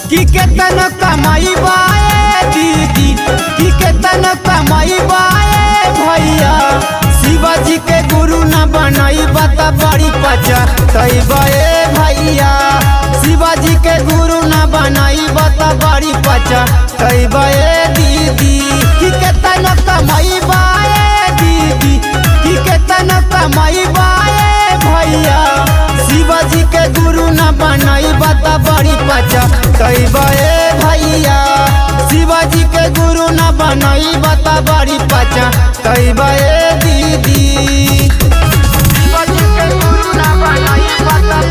कि केतन कमाई बाए दीदी, कि केतन कमाई बाए भैया। शिवाजी के गुरु न बनाई बता बड़ी पचा तई बे भैया। शिवाजी के गुरु न बनाई बता बड़ी पचा तई बे दीदी। कि केतन कमाई बाए दीदी, कि केतन कमाई बाए भैया। शिवाजी के गुरु न बनाई बता बड़ी पचा तई बे भैया। शिवाजी के गुरु न बनाई बता बड़ी पचा तई बे दीदी। शिवाजी के गुरु न बनाई बता